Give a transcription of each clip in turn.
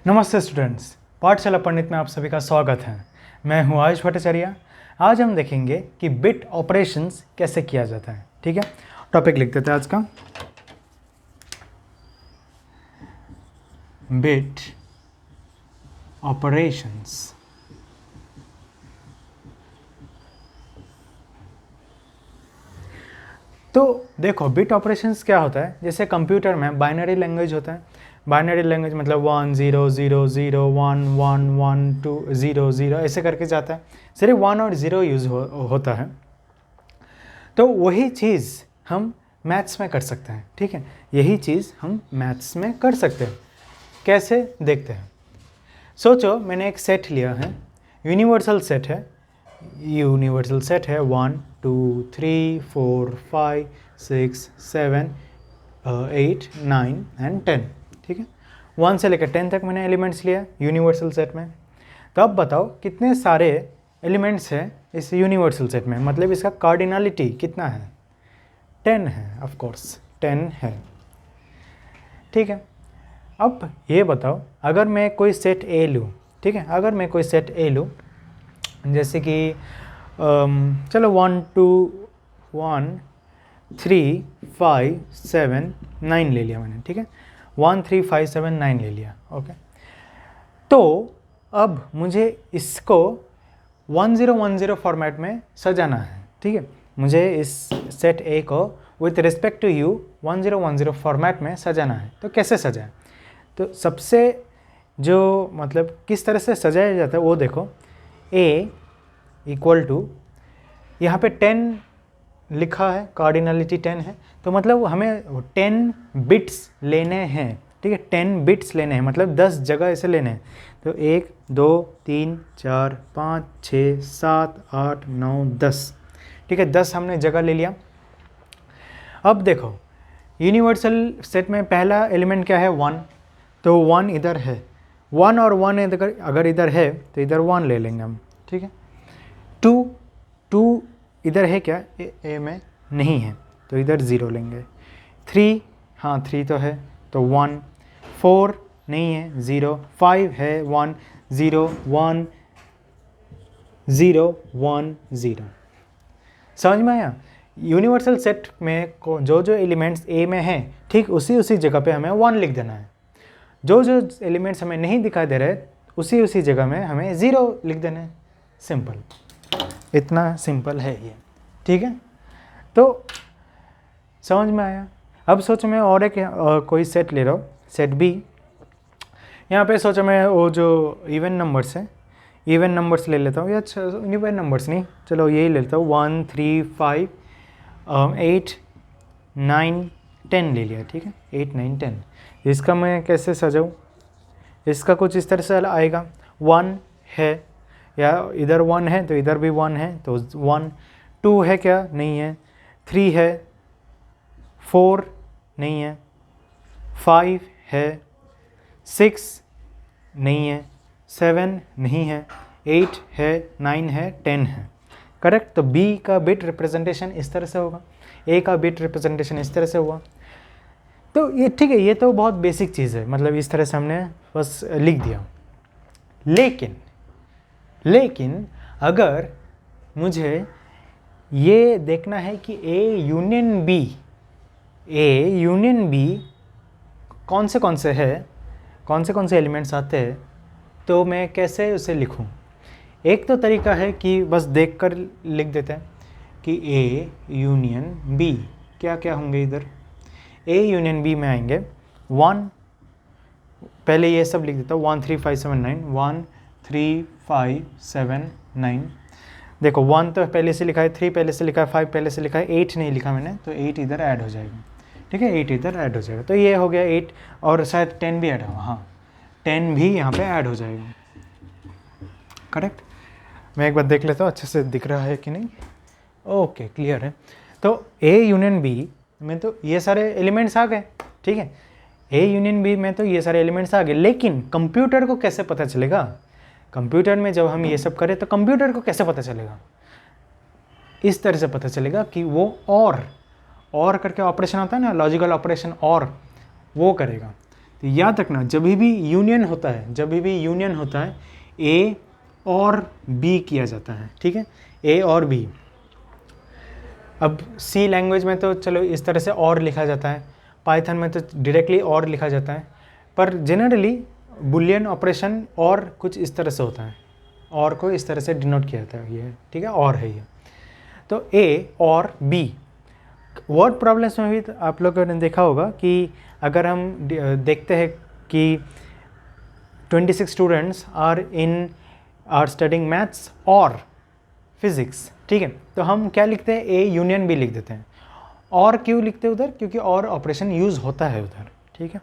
नमस्ते स्टूडेंट्स, पाठशाला पंडित में आप सभी का स्वागत है। मैं हूं आयुष भट्टाचार्य। आज हम देखेंगे कि बिट ऑपरेशंस कैसे किया जाता है। ठीक है, टॉपिक लिख देते हैं आज का, बिट ऑपरेशंस। तो देखो, बिट ऑपरेशंस क्या होता है, जैसे कंप्यूटर में बाइनरी लैंग्वेज होता है। बाइनरी लैंग्वेज मतलब 1 0 0 0 1 1 1 2 0 0 ऐसे करके जाता है। सिर्फ 1 और 0 यूज़ होता है। तो वही चीज़ हम मैथ्स में कर सकते हैं। ठीक है, यही चीज़ हम मैथ्स में कर सकते हैं। कैसे देखते हैं। सोचो, मैंने एक सेट लिया है, यूनिवर्सल सेट है। यूनिवर्सल सेट है 1 2 3 4 5 6 7 8 9 एंड 10। ठीक है, 1 से लेकर 10 तक मैंने एलिमेंट्स लिया यूनिवर्सल सेट में। तो अब बताओ कितने सारे एलिमेंट्स हैं इस यूनिवर्सल सेट में, मतलब इसका कार्डिनलिटी कितना है। 10 है, ऑफ कोर्स 10 है। ठीक है, अब ये बताओ, अगर मैं कोई सेट ए लूँ, ठीक है, अगर मैं कोई सेट ए लूँ, जैसे कि चलो 1 2 1 3 5 7 9 ले लिया मैंने। ठीक है, 1 3 5 7 9 ले लिया। ओके, तो अब मुझे इसको 1010 फॉर्मेट में सजाना है। ठीक है, मुझे इस सेट ए को with respect to U 1010 format में सजाना है। तो कैसे सजाएं? तो सबसे जो मतलब किस तरह से सजाया जाता है वो देखो। ए इक्वल टू, यहाँ पे 10 लिखा है, कार्डिनलिटी 10 है, तो मतलब हमें 10 बिट्स लेने हैं। ठीक है, 10 बिट्स लेने हैं, मतलब 10 जगह ऐसे लेने हैं। तो 1 2 3 4 5 6 7 8 9 10। ठीक है, 10 हमने जगह ले लिया। अब देखो, यूनिवर्सल सेट में पहला एलिमेंट क्या है, 1। तो 1 इधर है, 1 और 1 अगर इधर है तो इधर 1 ले लेंगे हम। ठीक है, 2 इधर है क्या, ए में नहीं है, तो इधर 0 लेंगे। 3, हाँ 3 तो है, तो 1। 4 नहीं है, 0। 5 है, 1 0 1 0 1 0। समझ में आया? यूनिवर्सल सेट में जो जो एलिमेंट्स ए में हैं, ठीक उसी जगह पे हमें 1 लिख देना है। जो जो एलिमेंट्स हमें नहीं दिखाई दे रहे, उसी जगह में हमें 0 लिख देना है। सिंपल, इतना सिंपल है ये। ठीक है, तो समझ में आया? अब सोचो मैं और एक कोई सेट ले रहा हूँ, सेट बी। यहाँ पे सोचो मैं वो जो इवन नंबर्स है, इवन नंबर्स ले लेता हूँ, या इवन नंबर्स नहीं, चलो यही ले लेता हूँ। 1 3 5 8 9 10 ले लिया। ठीक है, 8 9 10। इसका मैं कैसे सजाऊँ? इसका कुछ इस तरह से आएगा। 1 है, या इधर 1 है तो इधर भी 1 है, तो 1। 2 है क्या, नहीं है। 3 है, 4 नहीं है, 5 है, 6 नहीं है, 7 नहीं है, 8 है, 9 है, 10 है। करेक्ट। तो बी का बिट रिप्रेजेंटेशन इस तरह से होगा, ए का बिट रिप्रेजेंटेशन इस तरह से हुआ। तो ये ठीक है, ये तो बहुत बेसिक चीज़ है, मतलब इस तरह से हमने बस लिख दिया। लेकिन अगर मुझे ये देखना है कि ए यूनियन बी कौन से है, कौन से एलिमेंट्स आते हैं, तो मैं कैसे उसे लिखूं? एक तो तरीका है कि बस देखकर लिख देते हैं कि ए यूनियन बी क्या क्या होंगे। इधर ए यूनियन बी में आएंगे 1, पहले ये सब लिख देता हूँ। 1 3 5 7 9, 1 3 5 7 9। देखो 1 तो पहले से लिखा है, 3 पहले से लिखा है, 5 पहले से लिखा है, 8 नहीं लिखा मैंने, तो 8 इधर ऐड हो जाएगा। ठीक है, 8 इधर ऐड हो जाएगा, तो ये हो गया 8, और शायद 10 भी ऐड होगा। हाँ, 10 भी यहाँ पे ऐड हो जाएगा। करेक्ट। मैं एक बार देख लेता हूँ अच्छे से दिख रहा है कि नहीं। ओके, क्लियर है। तो ए यूनियन बी में तो ये सारे एलिमेंट्स आ गए। ठीक है, ए यूनियन बी में तो ये सारे एलिमेंट्स आ गए, लेकिन कंप्यूटर को कैसे पता चलेगा? कंप्यूटर में जब हम ये सब करें तो कंप्यूटर को कैसे पता चलेगा? इस तरह से पता चलेगा कि वो और करके ऑपरेशन होता है ना, लॉजिकल ऑपरेशन, और वो करेगा। तो याद रखना जब भी यूनियन होता है ए और बी किया जाता है, ठीक है, ए और बी। अब सी लैंग्वेज में तो चलो इस तरह से और लिखा जाता है, पाइथन में तो डायरेक्टली और लिखा जाता है, पर जनरली बुलियन ऑपरेशन और कुछ इस तरह से होता है, और को इस तरह से डिनोट किया जाता है, ये ठीक है, और है ये। तो ए और बी वर्ड प्रॉब्लम्स में भी तो आप लोगों ने देखा होगा कि अगर हम देखते हैं कि 26 स्टूडेंट्स आर स्टडिंग मैथ्स और फिज़िक्स, ठीक है, तो हम क्या लिखते हैं, ए यूनियन बी लिख देते हैं। और क्यों लिखते हैं उधर, क्योंकि और ऑपरेशन यूज़ होता है उधर, ठीक है।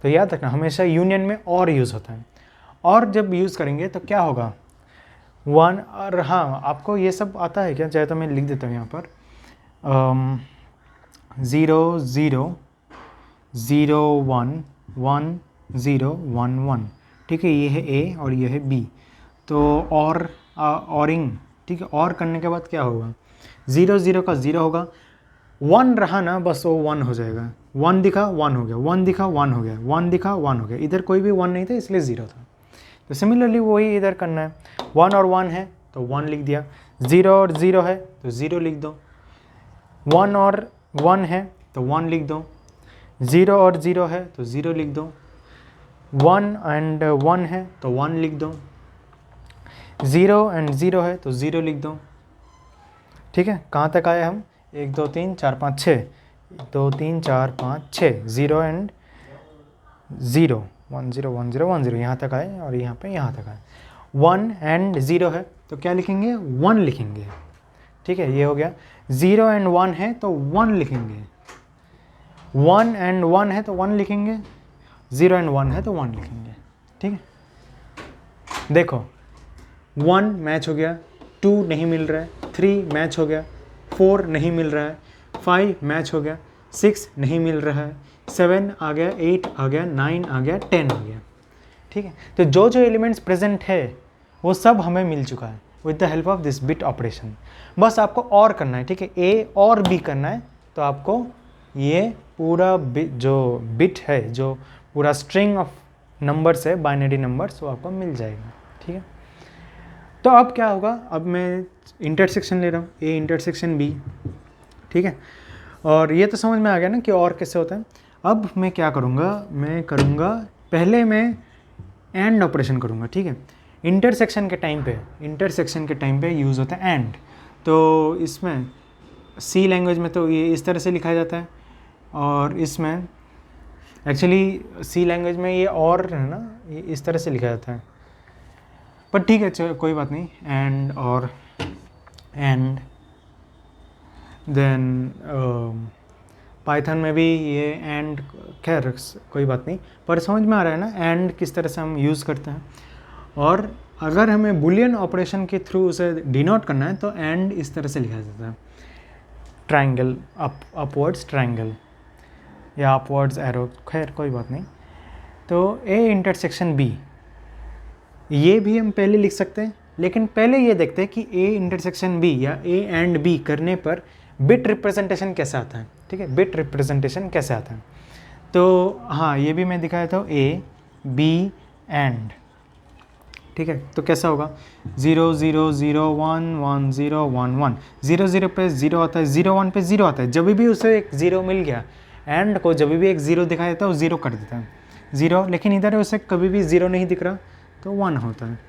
तो याद रखना हमेशा यूनियन में और यूज़ होता है, और जब यूज़ करेंगे तो क्या होगा, वन। और हाँ, आपको ये सब आता है क्या, चाहे तो मैं लिख देता हूँ यहाँ पर 0 0 0 1 1 0 1 1, ठीक है, ये है ए और ये है बी। तो औरिंग, ठीक है, और करने के बाद क्या होगा, 0 0 का 0 होगा, 1 रहा ना बस वो 1 हो जाएगा, 1 दिखा 1 हो गया, 1 दिखा 1 हो गया, 1 दिखा 1 हो गया, इधर कोई भी 1 नहीं था इसलिए 0 था। तो सिमिलरली वही इधर करना है, 1 और 1 है तो 1 लिख दिया, 0 और 0 है तो 0 लिख दो, 1 और 1 है तो 1 लिख दो, 0 और 0 है तो 0 लिख दो, 1 एंड 1 है तो 1 लिख दो, 0 एंड 0 है तो 0 लिख दो, ठीक है। कहाँ तक आए हम, 1 2 3 4 5 6, 2 3 4 5 6, 0 एंड 0, 1 0 1 0 1 0, यहाँ तक आए, और यहाँ पे यहाँ तक आए। 1 एंड 0 है तो क्या लिखेंगे, 1 लिखेंगे, ठीक है, ये हो गया। 0 एंड 1 है तो 1 लिखेंगे, 1 एंड 1 है तो 1 लिखेंगे, 0 एंड 1 है तो 1 लिखेंगे, ठीक है। देखो 1 मैच हो गया, 2 नहीं मिल रहा है, 3 मैच हो गया, 4 नहीं मिल रहा है, 5 मैच हो गया, 6 नहीं मिल रहा है, 7 आ गया, 8 आ गया, 9 आ गया, 10 आ गया, ठीक है। तो जो जो एलिमेंट्स प्रेजेंट है वो सब हमें मिल चुका है with the help of this bit operation. बस आपको और करना है, ठीक है, ए और बी करना है, तो आपको ये पूरा जो बिट है, जो पूरा स्ट्रिंग ऑफ नंबर्स है, बाइनरी नंबर्स, वो आपको मिल जाएगा, ठीक है। तो अब क्या होगा, अब मैं इंटरसेक्शन ले रहा हूँ, ए इंटरसेक्शन बी, ठीक है, और ये तो समझ में आ गया ना कि और कैसे होता है। अब मैं क्या करूँगा, मैं करूँगा पहले मैं एंड ऑपरेशन करूँगा, ठीक है। इंटरसेक्शन के टाइम पे यूज़ होता है एंड। तो इसमें सी लैंग्वेज में तो ये इस तरह से लिखा जाता है, और इसमें एक्चुअली सी लैंग्वेज में ये और है ना, ये इस तरह से लिखा जाता है, पर ठीक है चलो कोई बात नहीं, एंड और एंड देन पाइथन में भी ये एंड, खैर कोई बात नहीं, पर समझ में आ रहा है ना एंड किस तरह से हम यूज़ करते हैं। और अगर हमें बुलियन ऑपरेशन के थ्रू उसे डिनोट करना है तो एंड इस तरह से लिखा जाता है, ट्रायंगल, अपवर्ड्स ट्रायंगल या अपवर्ड्स एरो, खैर कोई बात नहीं। तो ए इंटरसेक्शन बी, ये भी हम पहले लिख सकते हैं, लेकिन पहले ये देखते हैं कि ए इंटरसेक्शन बी या ए एंड बी करने पर बिट रिप्रेजेंटेशन कैसे आता है, ठीक है, बिट रिप्रेजेंटेशन कैसे आता है। तो हाँ, ये भी मैं दिखाया था, ए बी एंड, ठीक है। तो कैसा होगा, 0 0 0 1 1 0 1 1, 0 0 पे 0 आता है, 0 1 पे 0 आता है, जब भी उसे एक 0 मिल गया, एंड को जब भी एक 0 दिखाई देता है वो 0 कर देता है 0, लेकिन इधर उसे कभी भी 0 नहीं दिख रहा तो 1 होता है।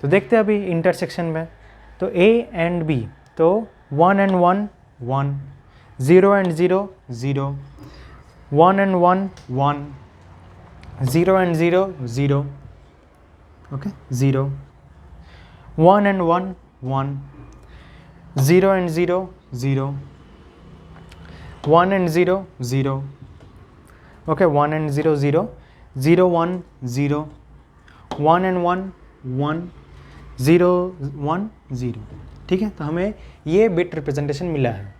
तो देखते हैं अभी इंटरसेक्शन में, तो ए एंड बी, तो 1 and 1 1, 0 and 0 0, 1 and 1 1, 0 and 0 0, okay 0, 1 and 1 1, 0 and 0 0, 1 and 0 0, okay 1 and 0 0, 0 1 0, 1 and 1 1, 0 1 0, ठीक है। तो हमें ये बिट रिप्रेजेंटेशन मिला है।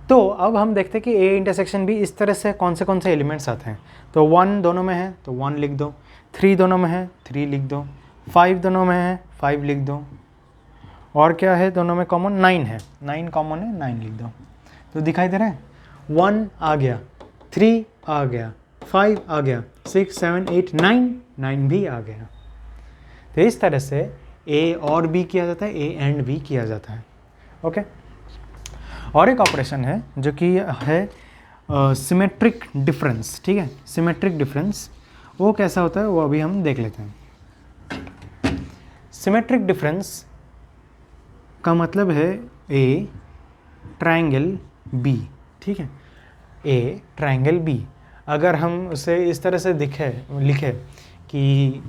तो अब हम देखते हैं कि ए इंटरसेक्शन भी इस तरह से कौन से एलिमेंट्स आते हैं। तो 1 दोनों में है तो 1 लिख दो, 3 दोनों में है 3 लिख दो, 5 दोनों में है 5 लिख दो, और क्या है दोनों में कॉमन, 9 है, 9 कॉमन है 9 लिख दो। तो दिखाई दे रहा है, 1 आ गया, 3 आ गया, 5 आ गया, 6 7 8 9, 9 भी आ गया। तो इस तरह से ए और बी किया जाता है, ए एंड बी किया जाता है। ओके, और एक ऑपरेशन है जो कि है सिमेट्रिक डिफरेंस। ठीक है, सिमेट्रिक डिफरेंस वो कैसा होता है वो अभी हम देख लेते हैं। सिमेट्रिक डिफरेंस का मतलब है ए ट्रायंगल बी। ठीक है, ए ट्रायंगल बी। अगर हम उसे इस तरह से लिखे कि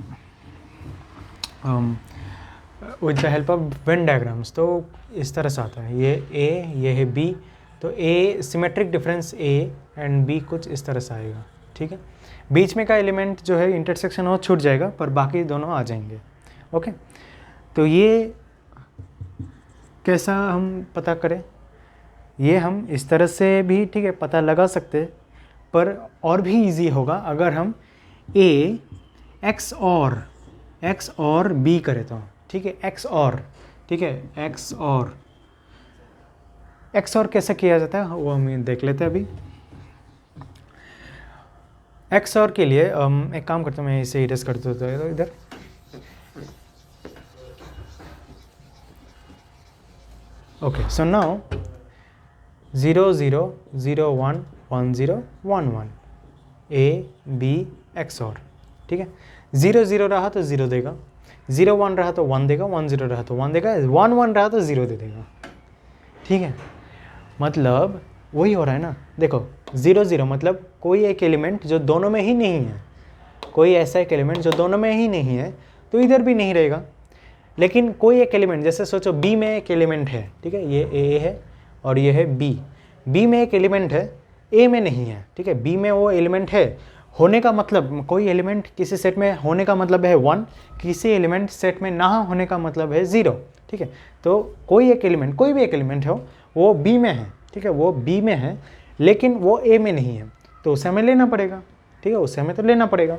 with the help of Venn diagrams, तो इस तरह से आता है, ये ए ये है बी, तो A symmetric difference A and B कुछ इस तरह से आएगा। ठीक है, बीच में का एलिमेंट जो है इंटरसेक्शन वो छूट जाएगा पर बाकी दोनों आ जाएंगे। ओके, तो ये कैसा हम पता करें, ये हम इस तरह से भी ठीक है पता लगा सकते हैं, पर और भी इजी होगा अगर हम ए एक्स और बी करें तो। ठीक है, एक्स और, ठीक है, एक्स और कैसे किया जाता है वो हम देख लेते हैं अभी। एक्स और के लिए एक काम करता हूँ, मैं इसे इरेज कर देता हूँ इधर। Okay, so now 0 0 0 1 1 0 1 1 A B X और। ठीक है, 0 0 रहा तो 0 देगा, 0 1 रहा तो 1 देगा, 1 0 रहा तो 1 देगा, 1 1 रहा तो 0 दे देगा। ठीक है, मतलब वही हो रहा है ना। देखो 0 0 मतलब कोई एक एलिमेंट जो दोनों में ही नहीं है, कोई ऐसा एक एलिमेंट जो दोनों में ही नहीं है तो इधर भी नहीं रहेगा। लेकिन कोई एक एलिमेंट, जैसे सोचो बी में एक एलिमेंट है, ठीक है, ये ए है और ये है बी, बी में एक एलिमेंट है, ए में नहीं है। ठीक है, बी में वो एलिमेंट है, होने का मतलब कोई एलिमेंट किसी सेट में होने का मतलब है 1, किसी एलिमेंट सेट में ना होने का मतलब है 0। ठीक है, तो कोई एक एलिमेंट, कोई भी एक एलिमेंट हो वो बी में है। ठीक है, वो बी में है लेकिन वो ए में नहीं है, तो उसे हमें लेना पड़ेगा। ठीक है, उसे हमें तो लेना पड़ेगा।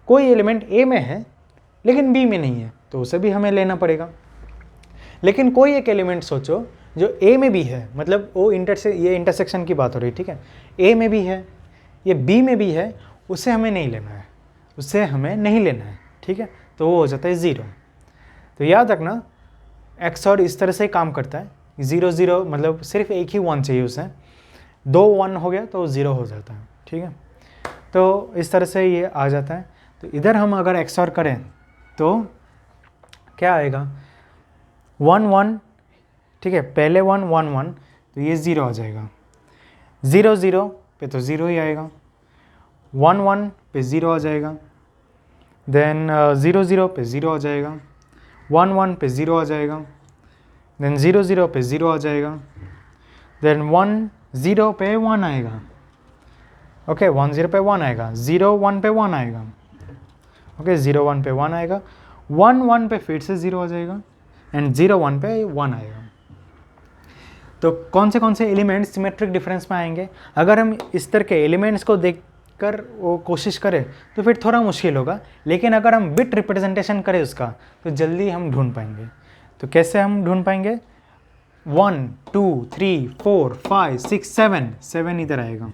कोई एलिमेंट ए में है लेकिन बी में नहीं है, तो उसे भी हमें लेना पड़ेगा। लेकिन कोई एक एलिमेंट सोचो जो ए में भी है, मतलब वो ये इंटरसेक्शन की बात हो रही है। ठीक है, ए में भी है, ये बी में भी है, उसे हमें नहीं लेना है, उसे हमें नहीं लेना है। ठीक है, तो वो हो जाता है 0। तो याद रखना एक्स और इस तरह से काम करता है। 0 0 मतलब सिर्फ एक ही 1 चाहिए उसे, 2 1 हो गया तो 0 हो जाता है। ठीक है, तो इस तरह से ये आ जाता है। तो इधर हम अगर एक्स और करें तो क्या आएगा, 1 1। ठीक है, पहले 1 1 1 तो ये 0 आ जाएगा, 0 0 पे तो 0 ही आएगा, 1 1 पे 0 आ जाएगा, देन 0 0 पे 0 आ जाएगा, 1 1 पे 0 आ जाएगा, देन 0 0 पे 0 आ जाएगा, देन 1 0 पे 1 आएगा। ओके, 1 0 पे 1 आएगा, 0 1 पे 1 आएगा। ओके, 0 1 पे 1 आएगा, 1 1 पे फिर से 0 आ जाएगा एंड 0 1 पे 1 आएगा। तो कौन से एलिमेंट्स सिमेट्रिक डिफरेंस में आएंगे? अगर हम इस तरह के एलिमेंट्स को देखकर वो कोशिश करें तो फिर थोड़ा मुश्किल होगा, लेकिन अगर हम बिट रिप्रेजेंटेशन करें उसका तो जल्दी हम ढूंढ पाएंगे। तो कैसे हम ढूंढ पाएंगे? 1 2 3 4 5 6 7, 7 इधर आएगा,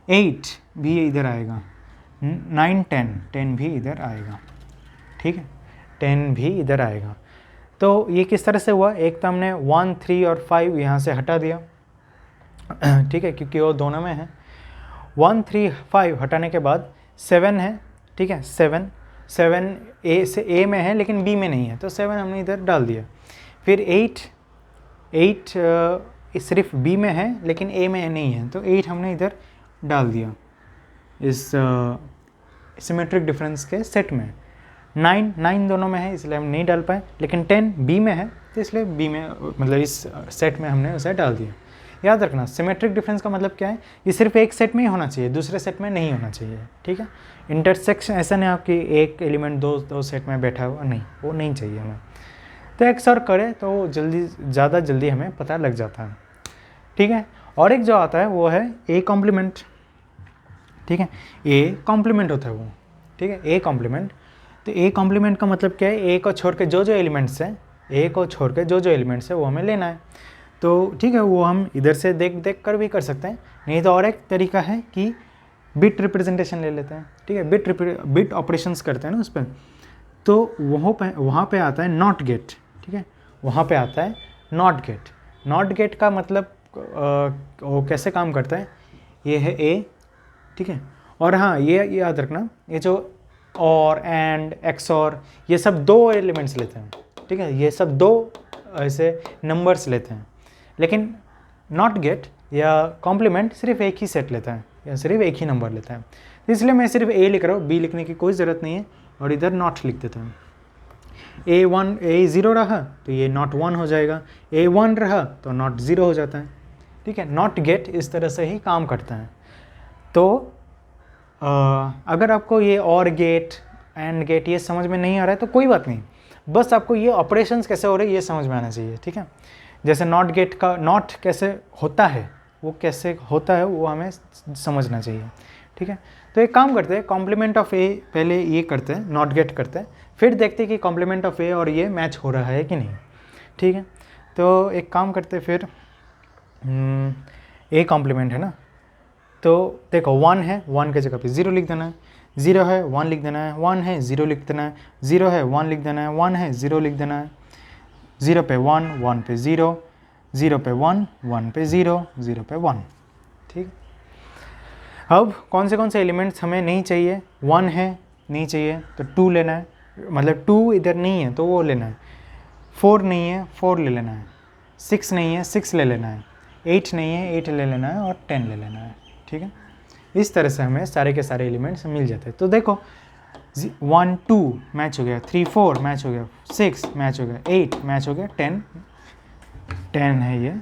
8 भी इधर आएगा, 9 10, 10 भी इधर आएगा। ठीक है, 10 भी इधर आएगा। तो ये किस तरह से हुआ? एक तो हमने 1 3 और 5 यहाँ से हटा दिया, ठीक है, क्योंकि वो दोनों में है। 1 3 5 हटाने के बाद 7 है। ठीक है, 7 ए से ए में है लेकिन बी में नहीं है, तो 7 हमने इधर डाल दिया। फिर 8 सिर्फ बी में है लेकिन ए में नहीं है, तो 8 हमने इधर डाल दिया इस सिमेट्रिक डिफरेंस के सेट में। 9 दोनों में है इसलिए हम नहीं डाल पाए, लेकिन 10 बी में है तो इसलिए बी में, मतलब इस सेट में हमने उसे डाल दिया। याद रखना सिमेट्रिक डिफरेंस का मतलब क्या है, ये सिर्फ एक सेट में ही होना चाहिए, दूसरे सेट में नहीं होना चाहिए। ठीक है, इंटरसेक्शन ऐसा नहीं आपकी एक एलिमेंट दो सेट में बैठा हुआ, नहीं, वो नहीं चाहिए हमें। तो एक्स और करें तो ज़्यादा जल्दी हमें पता लग जाता है। ठीक है, और एक जो आता है वो है ए कॉम्प्लीमेंट। ठीक है, ए कॉम्प्लीमेंट होता है वो। ठीक है, ए कॉम्प्लीमेंट। तो ए कॉम्प्लीमेंट का मतलब क्या है? ए को छोड़ के जो एलिमेंट्स हैं, ए को छोड़ के जो एलिमेंट्स है वो हमें लेना है। तो ठीक है, वो हम इधर से देख कर भी कर सकते हैं, नहीं तो और एक तरीका है कि बिट रिप्रेजेंटेशन ले लेते हैं, ठीक है, बिट ऑपरेशंस करते हैं ना उस पर, तो वहाँ पे आता है नॉट गेट, ठीक है, वहाँ पे आता है नॉट गेट। नॉट गेट का मतलब वो कैसे काम करता है, ये है ए, ठीक है, और हाँ ये याद रखना, ये जो और एंड एक्स और ये सब 2 एलिमेंट्स लेते हैं, ठीक है, ये सब 2 ऐसे नंबर्स लेते हैं, लेकिन नॉट गेट या कॉम्प्लीमेंट सिर्फ एक ही सेट लेता है या सिर्फ एक ही नंबर लेता है। तो इसलिए मैं सिर्फ ए लिख रहा हूँ, बी लिखने की कोई ज़रूरत नहीं है, और इधर नॉट लिख देता हूँ। ए 0 रहा तो ये नॉट 1 हो जाएगा, ए 1 रहा तो नॉट 0 हो जाता है, ठीक है। नॉट गेट इस तरह से ही काम करता है। तो अगर आपको ये और गेट एंड गेट ये समझ में नहीं आ रहा है तो कोई बात नहीं, बस आपको ये ऑपरेशंस कैसे हो रहे हैं ये समझ में आना चाहिए, ठीक है। जैसे नॉट गेट का नॉट कैसे होता है, वो कैसे होता है वो हमें समझना चाहिए, ठीक है। तो एक काम करते हैं, कॉम्प्लीमेंट ऑफ ए पहले ये करते हैं, नॉट गेट करते हैं, फिर देखते हैं कि कॉम्प्लीमेंट ऑफ ए और ये मैच हो रहा है कि नहीं, ठीक है। तो एक काम करते हैं फिर, ए कॉम्प्लीमेंट है ना, तो देखो 1 है, 1 की जगह पे 0 लिख देना है, 0 है 1 लिख देना है, 1 है 0 लिख देना है, 0 है 1 लिख देना है, 1 है 0 लिख देना है, 0 पे 1, 1 पे 0, 0 पे 1, 1 पे 0, 0 पे 1, ठीक। अब कौन से एलिमेंट्स हमें नहीं चाहिए, 1 है नहीं चाहिए तो 2 लेना है, मतलब 2 इधर नहीं है तो वो लेना है, 4 नहीं है 4 ले लेना है, 6 नहीं है 6 ले लेना है, 8 नहीं है 8 ले लेना है, और 10 ले लेना है, ठीक है। इस तरह से हमें सारे के सारे एलिमेंट्स मिल जाते हैं। तो देखो 1 2 मैच हो गया, 3 4 मैच हो गया, 6 मैच हो गया, 8 मैच हो गया, 10 है ये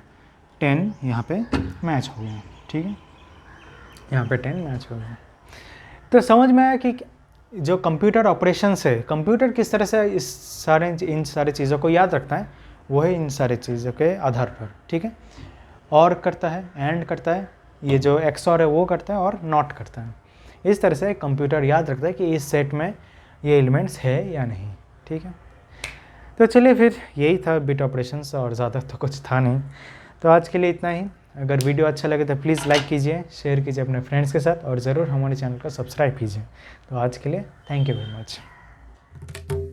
10 यहाँ पे मैच हो गया, ठीक है, यहाँ पे 10 मैच हो गया। तो समझ में आया कि जो कंप्यूटर ऑपरेशंस है, कंप्यूटर किस तरह से इन सारे चीज़ों को याद रखता है, वो है इन सारे चीज़ों के आधार पर, ठीक है। और करता है, एंड करता है, ये जो XOR है वो करता है, और नॉट करता है। इस तरह से कंप्यूटर याद रखता है कि इस सेट में ये एलिमेंट्स है या नहीं, ठीक है। तो चलिए फिर यही था बिट ऑपरेशंस, और ज़्यादा तो कुछ था नहीं। तो आज के लिए इतना ही। अगर वीडियो अच्छा लगे तो प्लीज़ लाइक कीजिए, शेयर कीजिए अपने फ्रेंड्स के साथ, और ज़रूर हमारे चैनल को सब्सक्राइब कीजिए। तो आज के लिए थैंक यू वेरी मच।